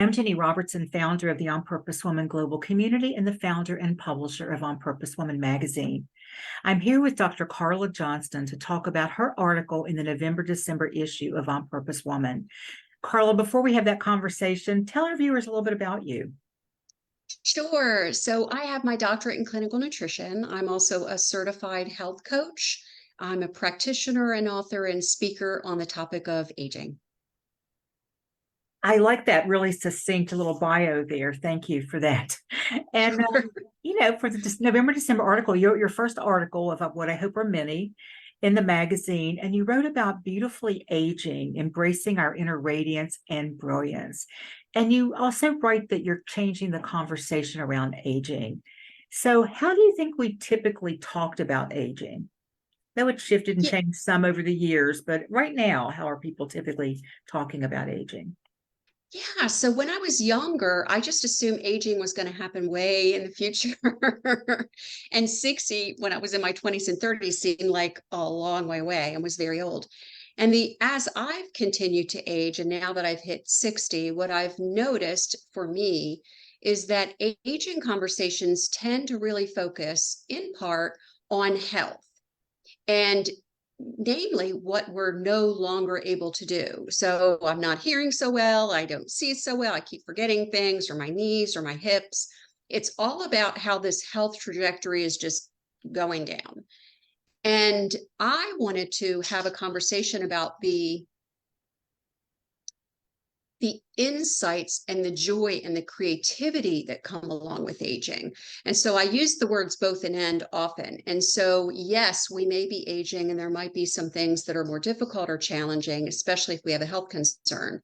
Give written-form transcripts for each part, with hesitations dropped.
I'm Ginny Robertson, founder of the On Purpose Woman Global Community and the founder and publisher of On Purpose Woman magazine. I'm here with Dr. Carla Johnston to talk about her article in the November-December issue of On Purpose Woman. Carla, before we have that conversation, tell our viewers a little bit about you. Sure. So I have my doctorate in clinical nutrition. I'm also a certified health coach. I'm a practitioner and author and speaker on the topic of aging. I like that really succinct little bio there. Thank you for that. And, for the November-December article, your first article of what I hope are many in the magazine, and you wrote about beautifully aging, embracing our inner radiance and brilliance. And you also write that you're changing the conversation around aging. So how do you think we typically talked about aging? Though it's shifted and Yeah, changed some over the years, but right now, how are people typically talking about aging? yeah. So when I was younger, I just assumed aging was going to happen way in the future. And 60, when I was in my 20s and 30s, seemed like a long way away and was very old. And as I've continued to age, and now that I've hit 60, what I've noticed for me is that aging conversations tend to really focus in part on health. And namely what we're no longer able to do. So I'm not hearing so well, I don't see so well, I keep forgetting things, or my knees or my hips. It's all about how this health trajectory is just going down. And I wanted to have a conversation about the insights and the joy and the creativity that come along with aging. And so I use the words both and often. And so, yes, we may be aging and there might be some things that are more difficult or challenging, especially if we have a health concern.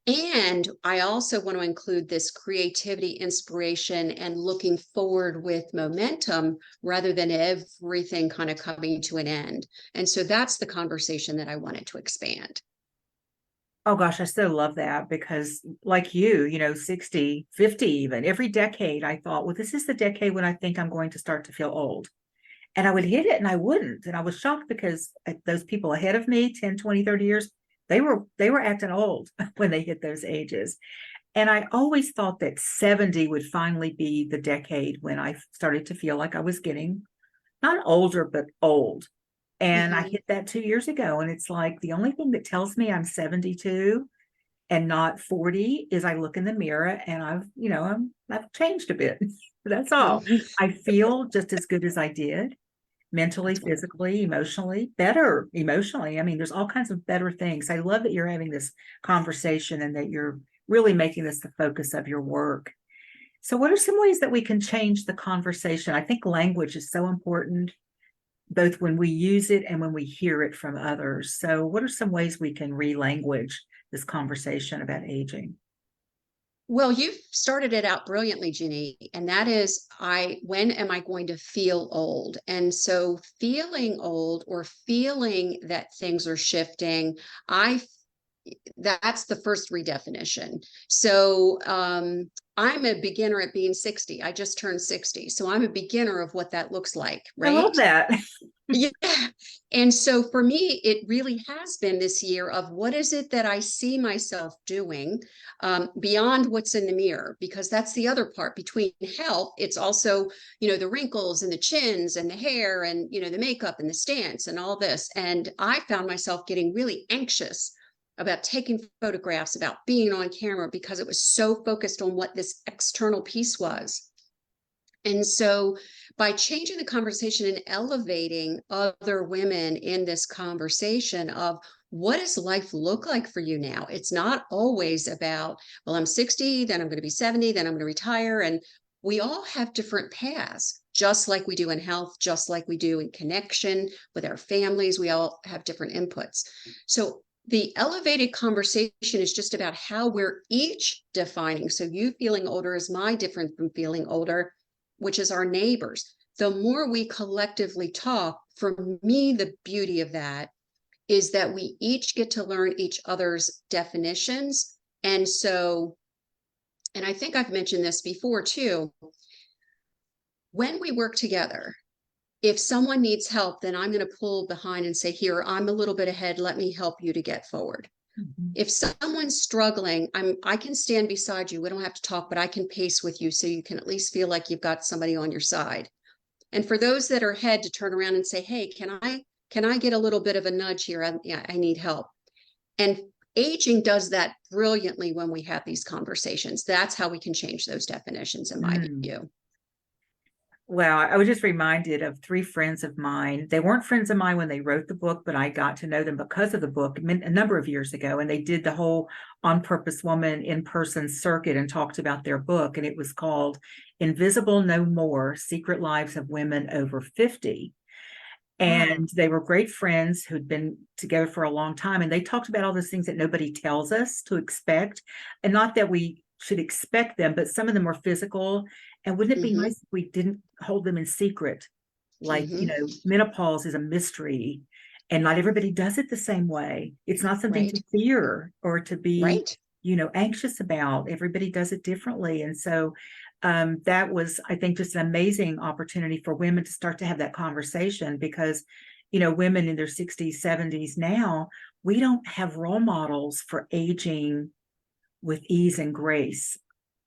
And I also want to include this creativity, inspiration, and looking forward with momentum rather than everything kind of coming to an end. And so that's the conversation that I wanted to expand. Oh gosh, I so love that because like you, 60, 50 even, every decade I thought, well, this is the decade when I think I'm going to start to feel old. And I would hit it and I wouldn't. And I was shocked because those people ahead of me, 10, 20, 30 years, they were acting old when they hit those ages. And I always thought that 70 would finally be the decade when I started to feel like I was getting not older, but old. And I Mhm. hit that 2 years ago. And it's like the only thing that tells me I'm 72 and not 40 is I look in the mirror and I've changed a bit. That's all. Mhm. I feel just as good as I did mentally, That's wonderful. physically, emotionally, better emotionally. I mean, there's all kinds of better things. I love that you're having this conversation and that you're really making this the focus of your work. So, what are some ways that we can change the conversation? I think language is so important, both when we use it and when we hear it from others. So, what are some ways we can re-language this conversation about aging? Well, you've started it out brilliantly, Ginny, and that is when am I going to feel old? And so feeling old or feeling that things are shifting, I that's the first redefinition. So I'm a beginner at being 60. I just turned 60. So I'm a beginner of what that looks like, I love right? that. Yeah. And so for me, it really has been this year of what is it that I see myself doing beyond what's in the mirror, because that's the other part between health. It's also, the wrinkles and the chins and the hair and, the makeup and the stance and all this. And I found myself getting really anxious about taking photographs, about being on camera, because it was so focused on what this external piece was. And so by changing the conversation and elevating other women in this conversation of what does life look like for you now? It's not always about, well, I'm 60, then I'm going to be 70, then I'm going to retire. And we all have different paths, just like we do in health, just like we do in connection with our families. We all have different inputs. So the elevated conversation is just about how we're each defining. So you feeling older is my different from feeling older, which is our neighbors. The more we collectively talk, for me, the beauty of that is that we each get to learn each other's definitions. And so, and I think I've mentioned this before too, when we work together, if someone needs help, then I'm going to pull behind and say, here, I'm a little bit ahead. Let me help you to get forward. Mhm. If someone's struggling, I can stand beside you. We don't have to talk, but I can pace with you so you can at least feel like you've got somebody on your side. And for those that are ahead, to turn around and say, hey, can I get a little bit of a nudge here? Yeah, I need help. And aging does that brilliantly when we have these conversations. That's how we can change those definitions, in my Mm. view. Well, I was just reminded of three friends of mine. They weren't friends of mine when they wrote the book, but I got to know them because of the book a number of years ago. And they did the whole On Purpose Woman in-person circuit and talked about their book. And it was called Invisible No More: Secret Lives of Women Over 50. Wow. And they were great friends who'd been together for a long time. And they talked about all those things that nobody tells us to expect. And not that we should expect them, but some of them are physical. And wouldn't it be Mm-hmm. nice if we didn't hold them in secret? Like, Mm-hmm. menopause is a mystery, and not everybody does it the same way. It's not something Right. to fear or to be, Right. anxious about. Everybody does it differently. And so that was, I think, just an amazing opportunity for women to start to have that conversation because, women in their 60s, 70s now, we don't have role models for aging with ease and grace.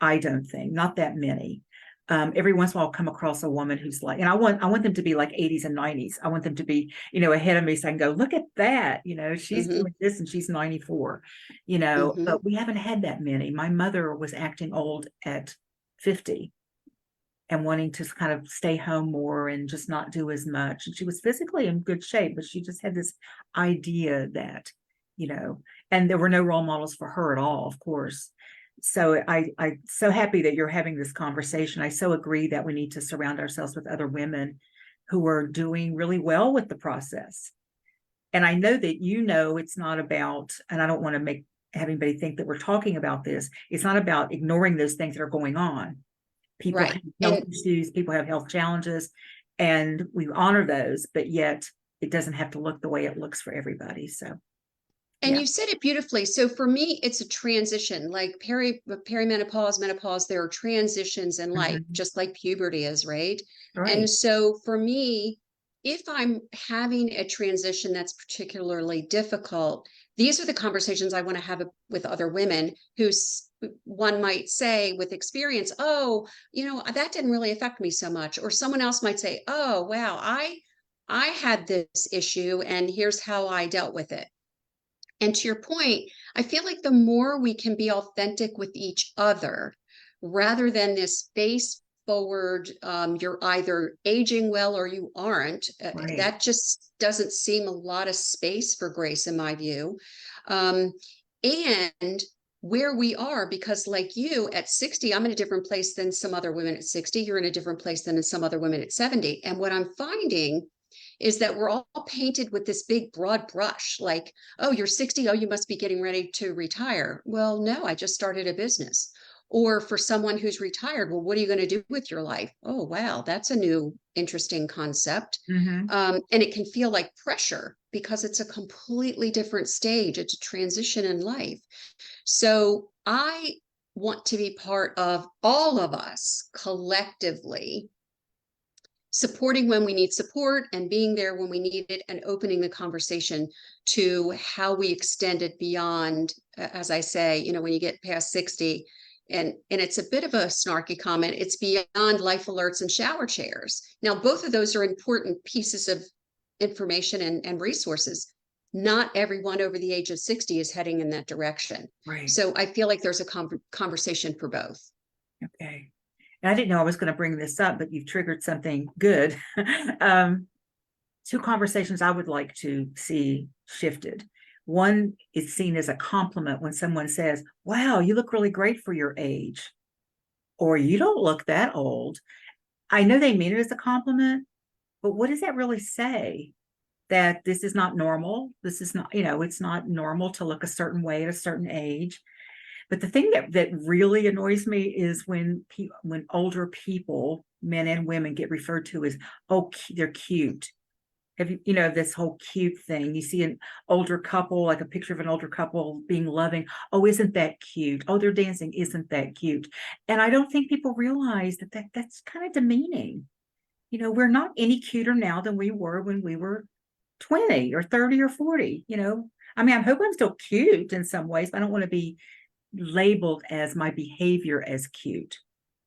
I don't think, not that many. Every once in a while I'll come across a woman who's like, and I want them to be like 80s and 90s. I want them to be, ahead of me so I can go, look at that. She's Mm-hmm. doing this and she's 94, Mm-hmm. but we haven't had that many. My mother was acting old at 50 and wanting to kind of stay home more and just not do as much. And she was physically in good shape, but she just had this idea that, you know, and there were no role models for her at all, of course. So I'm so happy that you're having this conversation. I so agree that we need to surround ourselves with other women who are doing really well with the process. And I know that it's not about, and I don't want to have anybody think that we're talking about this. It's not about ignoring those things that are going on. People Right. have health issues, people have health challenges, and we honor those, but yet it doesn't have to look the way it looks for everybody. So, And yeah. you said it beautifully. So for me, it's a transition, like perimenopause, menopause, there are transitions in life, Mhm. just like puberty is, right? And Right. so for me, if I'm having a transition that's particularly difficult, these are the conversations I want to have with other women who one might say with experience, oh, that didn't really affect me so much. Or someone else might say, oh, wow, I had this issue and here's how I dealt with it. And to your point, I feel like the more we can be authentic with each other, rather than this face forward, you're either aging well or you aren't, Right. that just doesn't seem a lot of space for grace, in my view. Um, and where we are, because like you at 60, I'm in a different place than some other women at 60. You're in a different place than some other women at 70. And what I'm finding is that we're all painted with this big broad brush, like, oh, you're 60, oh, you must be getting ready to retire. Well, no, I just started a business. Or for someone who's retired, well, what are you going to do with your life? Oh, wow, that's a new interesting concept. Hmm. And it can feel like pressure because it's a completely different stage. It's a transition in life. So I want to be part of all of us collectively supporting when we need support and being there when we need it and opening the conversation to how we extend it beyond, as I say, when you get past 60. And it's a bit of a snarky comment, it's beyond life alerts and shower chairs. Now both of those are important pieces of information and resources. Not everyone over the age of 60 is heading in that direction. Right. So I feel like there's a conversation for both. Okay. And I didn't know I was going to bring this up, but you've triggered something good. um, Two conversations I would like to see shifted. One is seen as a compliment when someone says, wow, you look really great for your age, or you don't look that old. I know they mean it as a compliment, but what does that really say? That this is not normal. This is not, it's not normal to look a certain way at a certain age. But the thing that really annoys me is when older people, men and women, get referred to as, oh, they're cute. Have you, this whole cute thing? You see an older couple, like a picture of an older couple being loving. Oh, isn't that cute? Oh, they're dancing. Isn't that cute? And I don't think people realize that's kind of demeaning. We're not any cuter now than we were when we were 20 or 30 or 40. I mean, I hope I'm still cute in some ways, but I don't want to be labeled as my behavior as cute,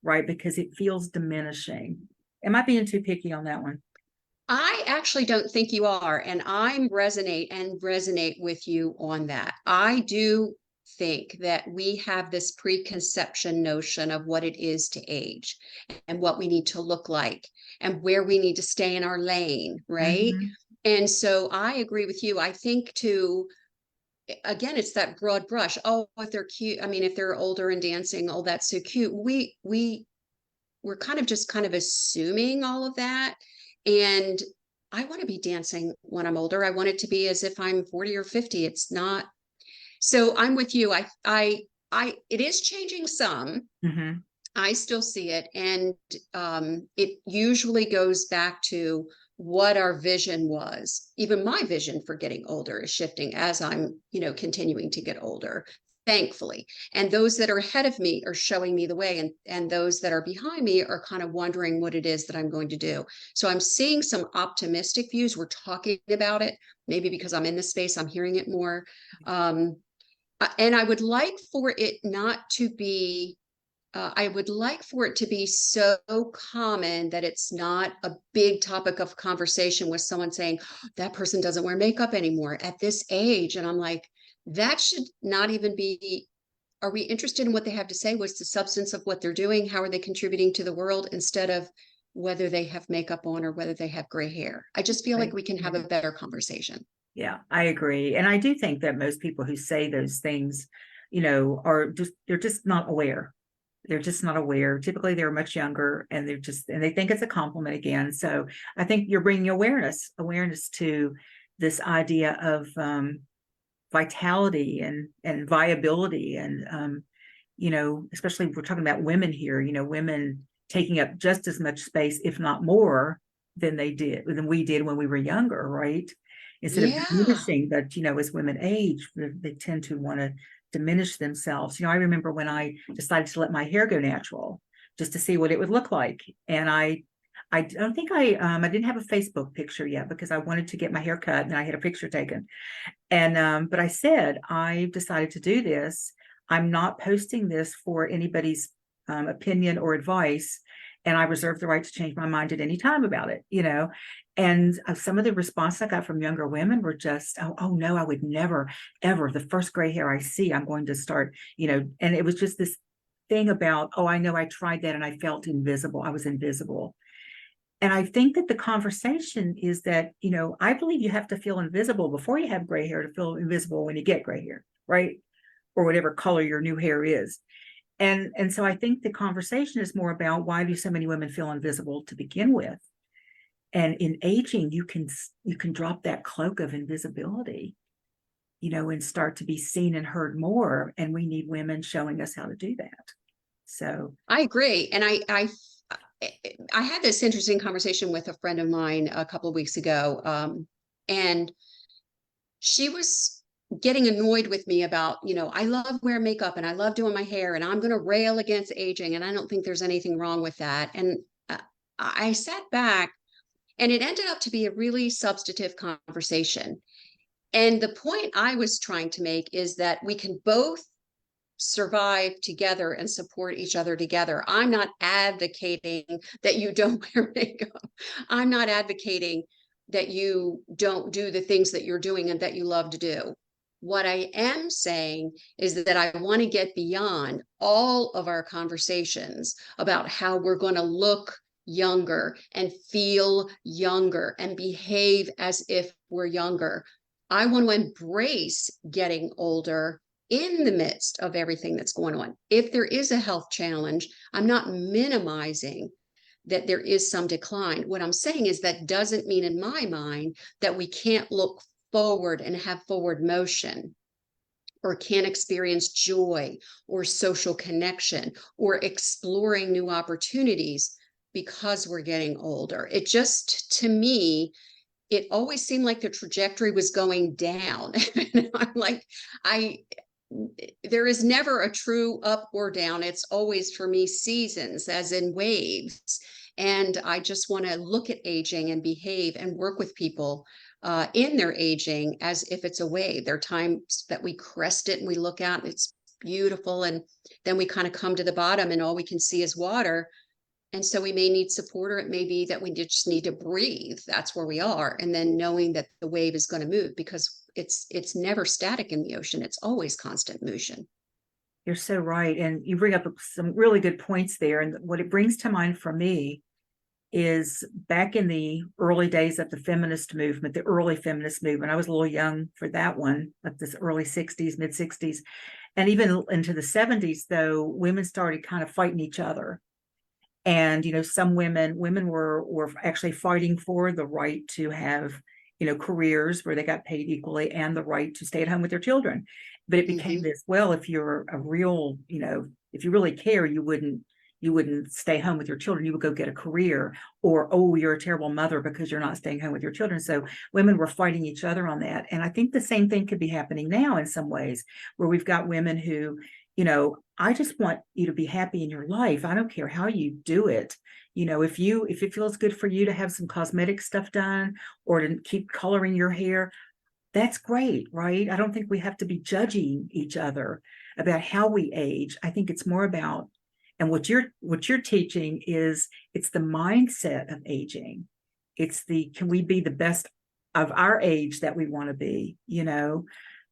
right? Because it feels diminishing. Am I being too picky on that one? I actually don't think you are, and I'm resonate with you on that. I do think that we have this preconception notion of what it is to age and what we need to look like and where we need to stay in our lane, right? Mhm. And so I agree with you. I think too, again, it's that broad brush. Oh, if they're cute, I mean, if they're older and dancing, oh, that's so cute. We're kind of just kind of assuming all of that. And I want to be dancing when I'm older. I want it to be as if I'm 40 or 50. It's not. So I'm with you. It is changing some. Mhm. I still see it. And it usually goes back to what our vision was. Even my vision for getting older is shifting as I'm, continuing to get older, thankfully. And those that are ahead of me are showing me the way. And those that are behind me are kind of wondering what it is that I'm going to do. So I'm seeing some optimistic views. We're talking about it, maybe because I'm in the space, I'm hearing it more. And I would like for it not to be I would like for it to be so common that it's not a big topic of conversation with someone saying, that person doesn't wear makeup anymore at this age. And I'm like, that should not even be. Are we interested in what they have to say? What's the substance of what they're doing? How are they contributing to the world instead of whether they have makeup on or whether they have gray hair? I just feel like Right. we can have a Right. better conversation. Yeah, I agree. And I do think that most people who say those things, they're just not aware. They're just not aware. Typically, they're much younger and and they think it's a compliment again. So I think you're bringing awareness to this idea of vitality and viability. And, especially if we're talking about women here, women taking up just as much space, if not more, than we did when we were younger, right? Instead of Yeah. diminishing that, as women age, they tend to want to diminish themselves. I remember when I decided to let my hair go natural just to see what it would look like. And I don't think I didn't have a Facebook picture yet because I wanted to get my hair cut and I had a picture taken. And but I said, I decided to do this. I'm not posting this for anybody's opinion or advice. And I reserve the right to change my mind at any time about it. And some of the response I got from younger women were just, oh no, I would never, ever, the first gray hair I see, I'm going to start. And it was just this thing about, oh, I know I tried that and I felt invisible. I was invisible. And I think that the conversation is that, I believe you have to feel invisible before you have gray hair to feel invisible when you get gray hair, right? Or whatever color your new hair is. And so I think the conversation is more about why do so many women feel invisible to begin with? And in aging, you can drop that cloak of invisibility, and start to be seen and heard more. And we need women showing us how to do that. So, I agree. And I had this interesting conversation with a friend of mine a couple of weeks ago. And she was getting annoyed with me about, I love wearing makeup and I love doing my hair and I'm going to rail against aging. And I don't think there's anything wrong with that. And I sat back and it ended up to be a really substantive conversation. And the point I was trying to make is that we can both survive together and support each other together. I'm not advocating that you don't wear makeup. I'm not advocating that you don't do the things that you're doing and that you love to do. What I am saying is that I want to get beyond all of our conversations about how we're going to look younger and feel younger and behave as if we're younger. I want to embrace getting older in the midst of everything that's going on. If there is a health challenge, I'm not minimizing that there is some decline. What I'm saying is that doesn't mean in my mind that we can't look forward and have forward motion or can't experience joy or social connection or exploring new opportunities because we're getting older. It just, to me, it always seemed like the trajectory was going down. And I'm like, I there is never a true up or down. It's always for me seasons, as in waves. And I just want to look at aging and behave and work with people in their aging as if it's a wave. There are times that we crest it and we look out and it's beautiful. And then we kind of come to the bottom and all we can see is water. And so we may need support, or it may be that we just need to breathe. That's where we are. And then knowing that the wave is going to move, because it's never static in the ocean. It's always constant motion. You're so right. And you bring up some really good points there. And what it brings to mind for me is back in the early days of the feminist movement, the early feminist movement. I was a little young for that one, like this early 60s, mid 60s. And even into the 70s, though, women started kind of fighting each other. And, some women were actually fighting for the right to have, careers where they got paid equally and the right to stay at home with their children. But it became this, well, if you're a real, if you really care, you wouldn't stay home with your children. You would go get a career, or, oh, you're a terrible mother because you're not staying home with your children. So women were fighting each other on that. And I think the same thing could be happening now in some ways, where we've got women who, I just want you to be happy in your life. I don't care how you do it. If it feels good for you to have some cosmetic stuff done or to keep coloring your hair, that's great, right? I don't think we have to be judging each other about how we age. I think it's more about, and what you're teaching is, it's the mindset of aging. It's can we be the best of our age that we want to be,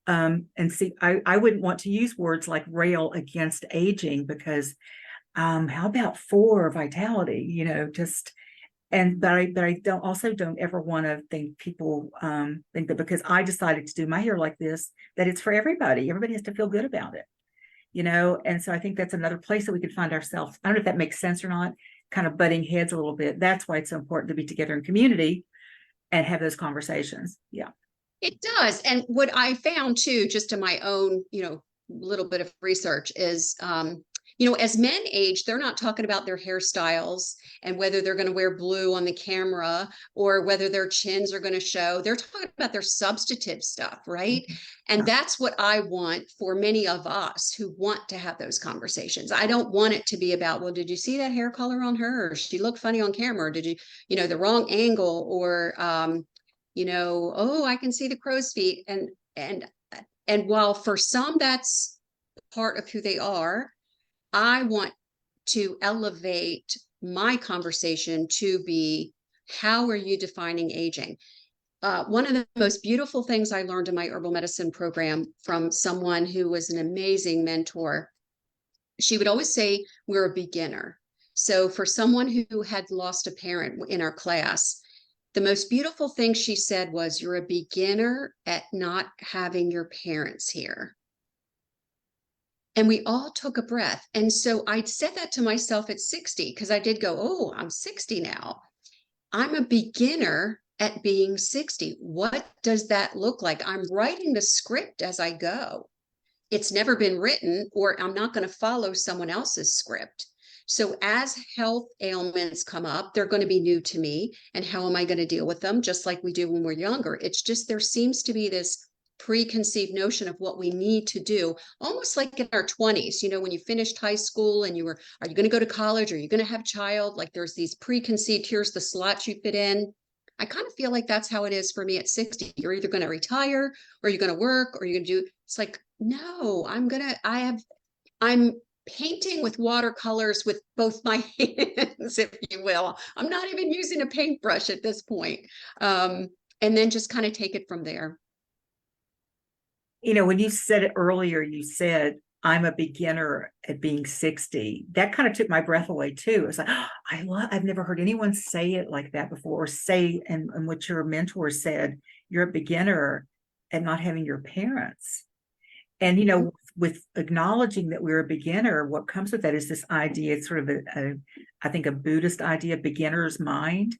and see, I wouldn't want to use words like rail against aging, because how about for vitality, but I don't ever want to think people think that because I decided to do my hair like this, that it's for everybody. Everybody has to feel good about it, and so I think that's another place that we could find ourselves. I don't know if that makes sense or not, kind of butting heads a little bit. That's why it's so important to be together in community and have those conversations. Yeah. It does. And what I found too, just in my own, little bit of research is, as men age, they're not talking about their hairstyles and whether they're going to wear blue on the camera or whether their chins are going to show. They're talking about their substantive stuff, right? And that's what I want for many of us who want to have those conversations. I don't want it to be about, well, did you see that hair color on her? Or she looked funny on camera? Or did you, the wrong angle? Or, oh, I can see the crow's feet. And while for some that's part of who they are, I want to elevate my conversation to be, how are you defining aging? One of the most beautiful things I learned in my herbal medicine program from someone who was an amazing mentor, she would always say, we're a beginner. So for someone who had lost a parent in our class, the most beautiful thing she said was, you're a beginner at not having your parents here. And we all took a breath. And so I said that to myself at 60, because I did go, oh, I'm 60 now. I'm a beginner at being 60. What does that look like? I'm writing the script as I go. It's never been written, or I'm not going to follow someone else's script. So as health ailments come up, they're going to be new to me. And how am I going to deal with them? Just like we do when we're younger. It's just, there seems to be this preconceived notion of what we need to do, almost like in our 20s, when you finished high school and are you going to go to college? Are you going to have a child? Like there's these preconceived, here's the slots you fit in. I kind of feel like that's how it is for me at 60. You're either going to retire, or you're going to work, or you're going to do, it's like, no, I'm painting with watercolors with both my hands, if you will. I'm not even using a paintbrush at this point. And then just kind of take it from there. When you said it earlier, you said, I'm a beginner at being 60. That kind of took my breath away too. It was like, oh, I've never heard anyone say it like that before, or say, and what your mentor said, you're a beginner at not having your parents. And, with acknowledging that we're a beginner, what comes with that is this idea, it's sort of I think a Buddhist idea, beginner's mind,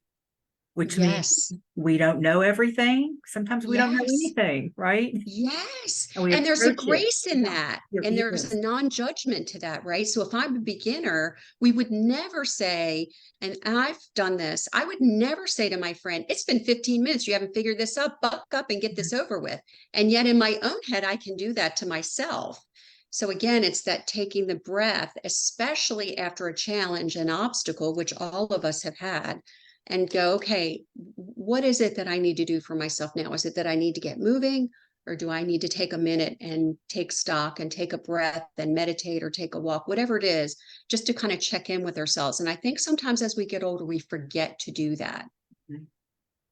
which means we don't know everything. Sometimes we don't know anything, right? Yes. And there's a grace in that. And is. there's a non-judgment to that, right? So if I'm a beginner, we would never say, and I've done this, I would never say to my friend, it's been 15 minutes, you haven't figured this up, buck up and get this over with. And yet in my own head, I can do that to myself. So again, it's that taking the breath, especially after a challenge, an obstacle, which all of us have had. and go, okay, what is it that I need to do for myself now? Is it that I need to get moving? Or do I need to take a minute and take stock and take a breath and meditate or take a walk, whatever it is, just to kind of check in with ourselves. And I think sometimes as we get older, we forget to do that.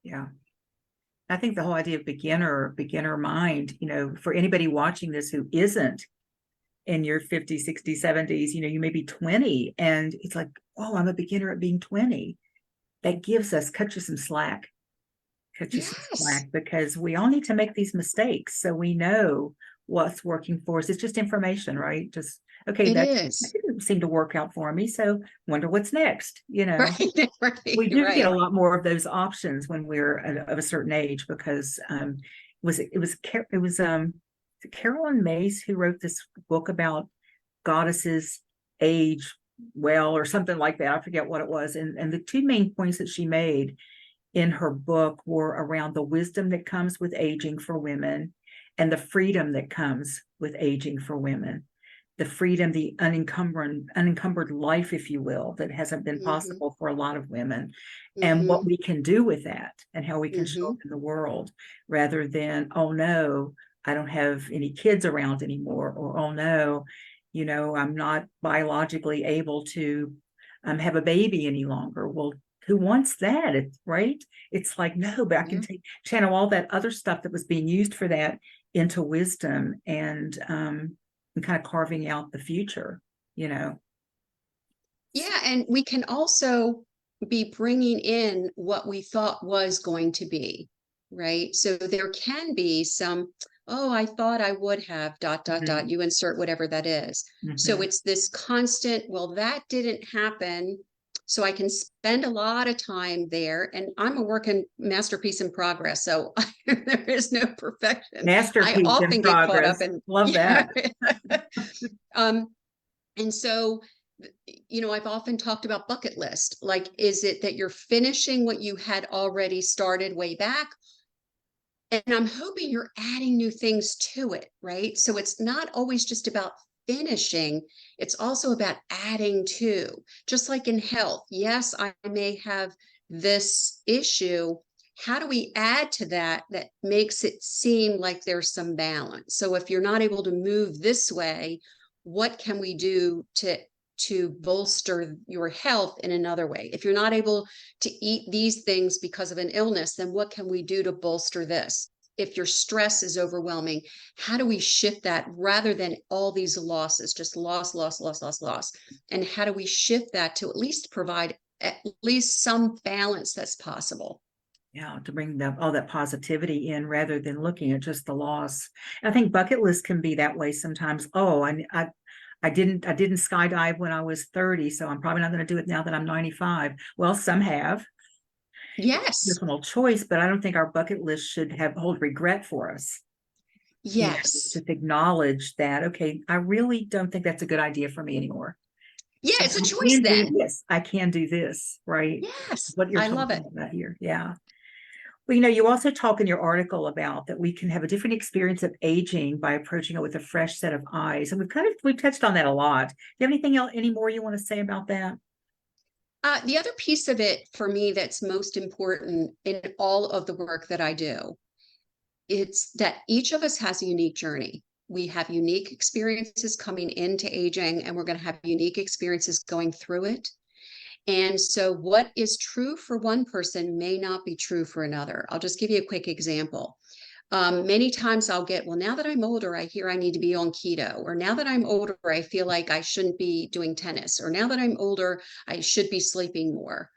Yeah. I think the whole idea of beginner mind, for anybody watching this who isn't in your 50s, 60s, 70s, you may be 20 and it's like, oh, I'm a beginner at being 20. That cut you some slack. Yes, Because we all need to make these mistakes so we know what's working for us. It's just information, right? Just okay, it that is. didn't seem to work out for me, so wonder what's next. Right, We right, do get a right. lot more of those options when we're of a certain age because it was Carolyn Mays who wrote this book about goddesses age well or something like that. I forget what it was, and the two main points that she made in her book were around the wisdom that comes with aging for women and the freedom that comes with aging for women. The freedom, the unencumbered life, if you will, that hasn't been Mm-hmm, possible for a lot of women, and what mm-hmm, we can do with that and how we can show mm-hmm. up in the world rather than, oh no, I don't have any kids around anymore, or oh no, I'm not biologically able to have a baby any longer. Well, who wants that? Right? It's like, no, but I can Yeah. channel all that other stuff that was being used for that into wisdom and kind of carving out the future, you know. Yeah, and we can also be bringing in what we thought was going to be, right? So there can be some, oh, I thought I would have dot, dot, dot, Mhm. you insert whatever that is. So Mhm. it's this constant, well, that didn't happen. So I can spend a lot of time there, and I'm a working masterpiece in progress. So there is no perfection. I Masterpiece in often get caught up progress. in, Love yeah. that. um, and so, I've often talked about bucket list. Like, is it that you're finishing what you had already started way back? And I'm hoping you're adding new things to it, right? So it's not always just about finishing, it's also about adding to. Just like in health, yes, I may have this issue. How do we add to that that makes it seem like there's some balance? So if you're not able to move this way, what can we do to bolster your health in another way? If you're not able to eat these things because of an illness, then what can we do to bolster this? If your stress is overwhelming, how do we shift that rather than all these losses, just loss, loss, loss, loss, loss? And how do we shift that to at least provide at least some balance that's possible? Yeah, to bring all that positivity in rather than looking at just the loss. I think bucket list can be that way sometimes. Oh, I didn't skydive when I was 30, so I'm probably not going to do it now that I'm 95. Well, some have Yes, personal choice, but I don't think our bucket list should have hold regret for us. yes. Just acknowledge that, okay, I really don't think that's a good idea for me anymore. Yeah, But it's a I choice can do then. this. I can do this, right? Yes, What you're I love talking it. about here. Yeah. Well, you also talk in your article about that we can have a different experience of aging by approaching it with a fresh set of eyes. And we've touched on that a lot. Do you have anything else, any more you want to say about that? The other piece of it for me that's most important in all of the work that I do, it's that each of us has a unique journey. We have unique experiences coming into aging, and we're going to have unique experiences going through it. And so, what is true for one person may not be true for another. I'll just give you a quick example. Many times I'll get, well, now that I'm older, I hear I need to be on keto, or now that I'm older, I feel like I shouldn't be doing tennis, or now that I'm older, I should be sleeping more.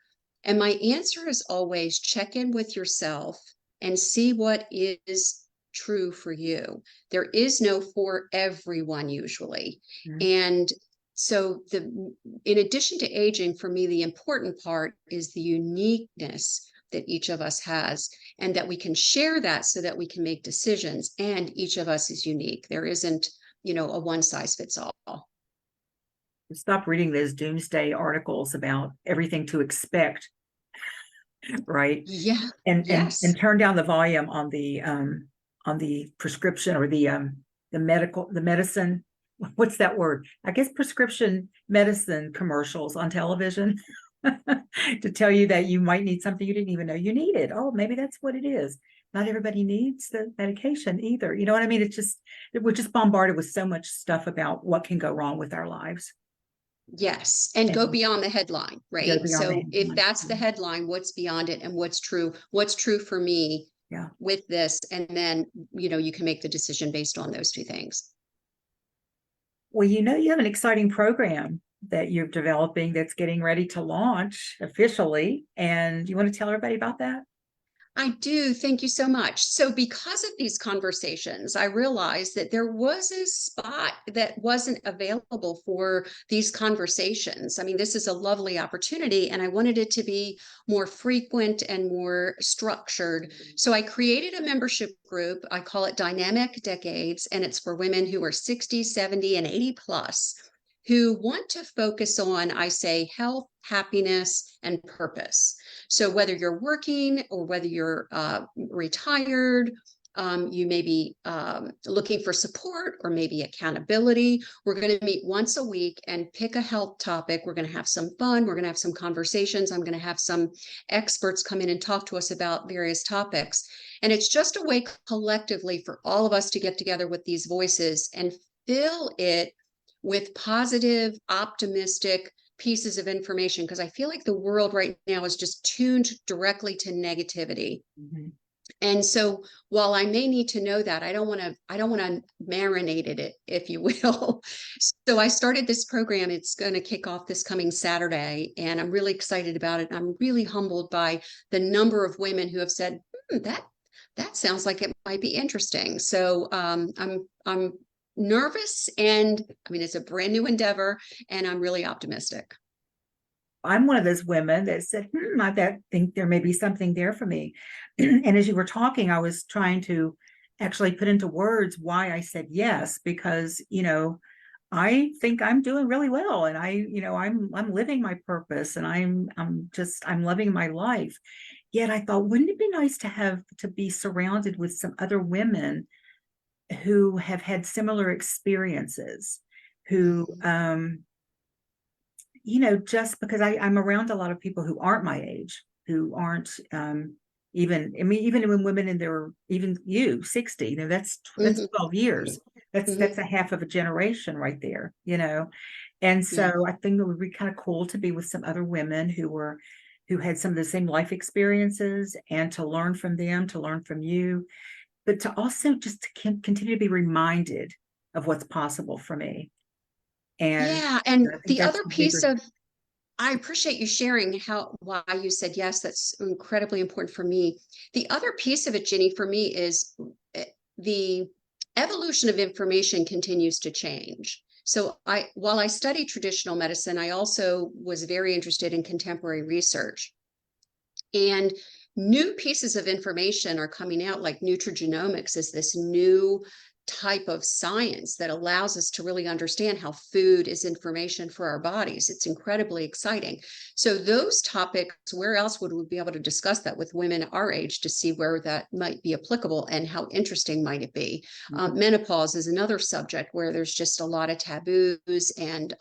And my answer is always check in with yourself and see what is true for you. There is no for everyone usually. Mhm. And so in addition to aging, for me, the important part is the uniqueness that each of us has, and that we can share that so that we can make decisions. And each of us is unique. There isn't, a one size fits all. Stop reading those doomsday articles about everything to expect, right? Yeah. And Yes. turn down the volume on the prescription or the medicine. What's that word? I guess prescription medicine commercials on television. to tell you that you might need something you didn't even know you needed. Oh, maybe that's what it is. Not everybody needs the medication either. You know what I mean? We're just bombarded with so much stuff about what can go wrong with our lives Yes, and go and beyond the headline, go right? beyond the So if headline. that's the headline, what's beyond it and what's true for me Yeah. with this, and then you can make the decision based on those two things. Well, you have an exciting program that you're developing that's getting ready to launch officially. And you want to tell everybody about that? I do. Thank you so much. So, because of these conversations, I realized that there was a spot that wasn't available for these conversations. I mean, this is a lovely opportunity, and I wanted it to be more frequent and more structured. So, I created a membership group. I call it Dynamic Decades, and it's for women who are 60, 70, and 80 plus who want to focus on, I say, health, happiness, and purpose. So whether you're working or whether you're retired, you may be looking for support or maybe accountability. We're going to meet once a week and pick a health topic. We're going to have some fun. We're going to have some conversations. I'm going to have some experts come in and talk to us about various topics. And it's just a way collectively for all of us to get together with these voices and fill it with positive, optimistic pieces of information, because I feel like the world right now is just tuned directly to negativity. Mm-hmm. And so while I may need to know that, I don't want to marinate it, if you will. So I started this program. It's going to kick off this coming Saturday, and I'm really excited about it. I'm really humbled by the number of women who have said, that sounds like it might be interesting. So I'm nervous, and I mean, it's a brand new endeavor, and I'm really optimistic. I'm one of those women that said, I think there may be something there for me. And as you were talking, I was trying to actually put into words why I said yes, because, I think I'm doing really well. And I'm living my purpose, and I'm loving my life. Yet I thought, wouldn't it be nice to be surrounded with some other women who have had similar experiences, who, just because I'm around a lot of people who aren't my age, who aren't, even when women in their, even 60, that's Mhm. 12 years. That's Mhm. a half of a generation right there, And Yeah. so I think it would be kind of cool to be with some other women who had some of the same life experiences, and to learn from them, to learn from you, but to also just to continue to be reminded of what's possible for me. And Yeah. And I think the that's other the piece bigger. of, I appreciate you sharing why you said yes. That's incredibly important for me. The other piece of it, Ginny, for me is the evolution of information continues to change. So while I studied traditional medicine, I also was very interested in contemporary research. And new pieces of information are coming out, like nutrigenomics is this new type of science that allows us to really understand how food is information for our bodies. It's incredibly exciting. So those topics, where else would we be able to discuss that with women our age to see where that might be applicable and how interesting might it be? Menopause is another subject where there's just a lot of taboos, and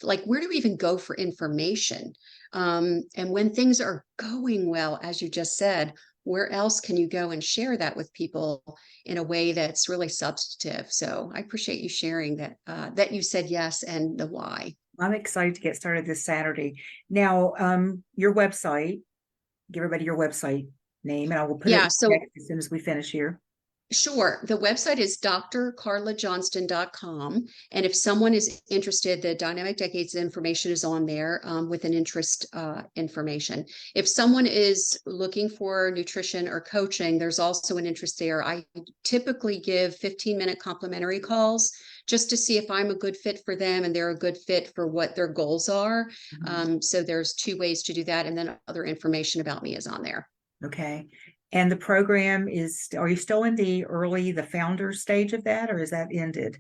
like, where do we even go for information? And when things are going well, as you just said, where else can you go and share that with people in a way that's really substantive? So I appreciate you sharing that you said yes, and the why. I'm excited to get started this Saturday. Now, your website, give everybody your website name, and I will put it Yeah, in so text as soon as we finish here. sure. The website is drcarlajohnston.com. And if someone is interested, the Dynamic Decades information is on there with an interest information. If someone is looking for nutrition or coaching, there's also an interest there. I typically give 15-minute complimentary calls just to see if I'm a good fit for them and they're a good fit for what their goals are. So there's two ways to do that. And then other information about me is on there. Okay. And the program are you still in the founder stage of that, or is that ended?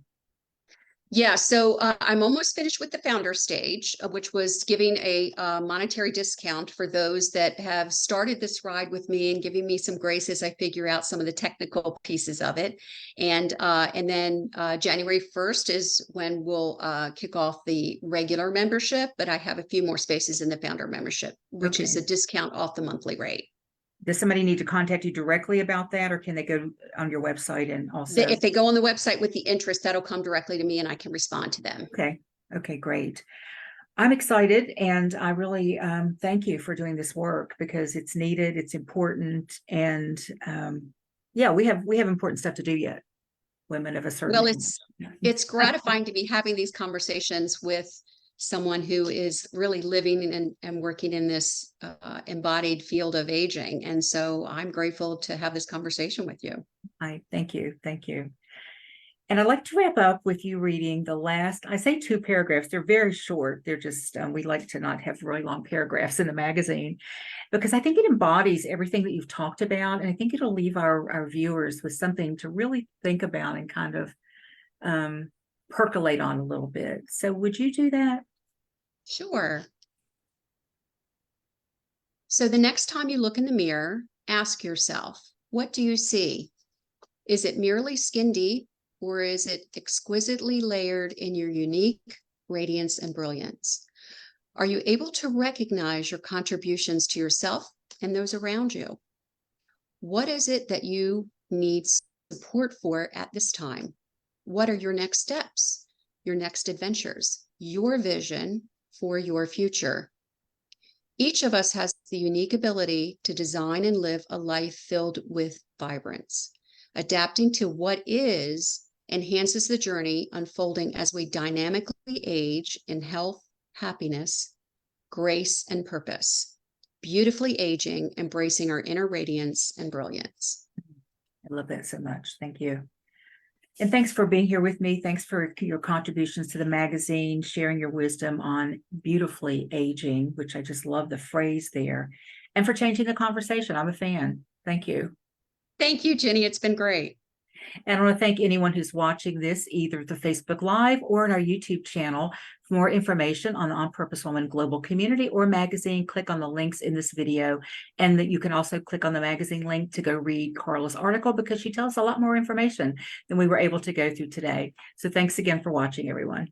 Yeah, so I'm almost finished with the founder stage, which was giving a monetary discount for those that have started this ride with me and giving me some grace as I figure out some of the technical pieces of it. And then January 1st is when we'll kick off the regular membership, but I have a few more spaces in the founder membership, which is Okay. a discount off the monthly rate. Does somebody need to contact you directly about that, or can they go on your website and also? If they go on the website with the interest, that'll come directly to me and I can respond to them. Okay. Okay, great. I'm excited, and I really thank you for doing this work because it's needed, it's important, and yeah, we have important stuff to do yet. Women of a certain Well, age. it's gratifying to be having these conversations with someone who is really living and working in this embodied field of aging. And so I'm grateful to have this conversation with you. I thank you, thank you. And I'd like to wrap up with you reading the last, I say 2 paragraphs, they're very short. They're just, we like to not have really long paragraphs in the magazine because I think it embodies everything that you've talked about. And I think it'll leave our viewers with something to really think about and kind of percolate on a little bit. So would you do that? Sure. So the next time you look in the mirror, ask yourself, what do you see? Is it merely skin deep, or is it exquisitely layered in your unique radiance and brilliance? Are you able to recognize your contributions to yourself and those around you? What is it that you need support for at this time? What are your next steps, your next adventures, your vision for your future? Each of us has the unique ability to design and live a life filled with vibrance. Adapting to what is enhances the journey unfolding as we dynamically age in health, happiness, grace, and purpose. Beautifully aging, embracing our inner radiance and brilliance. I love that so much. Thank you. And thanks for being here with me. Thanks for your contributions to the magazine, sharing your wisdom on beautifully aging, which I just love the phrase there, and for changing the conversation. I'm a fan. Thank you. Thank you, Ginny. It's been great. And I want to thank anyone who's watching this, either the Facebook Live or on our YouTube channel. For more information on the On Purpose Woman Global Community or magazine, click on the links in this video. And that you can also click on the magazine link to go read Carla's article because she tells a lot more information than we were able to go through today. So thanks again for watching, everyone.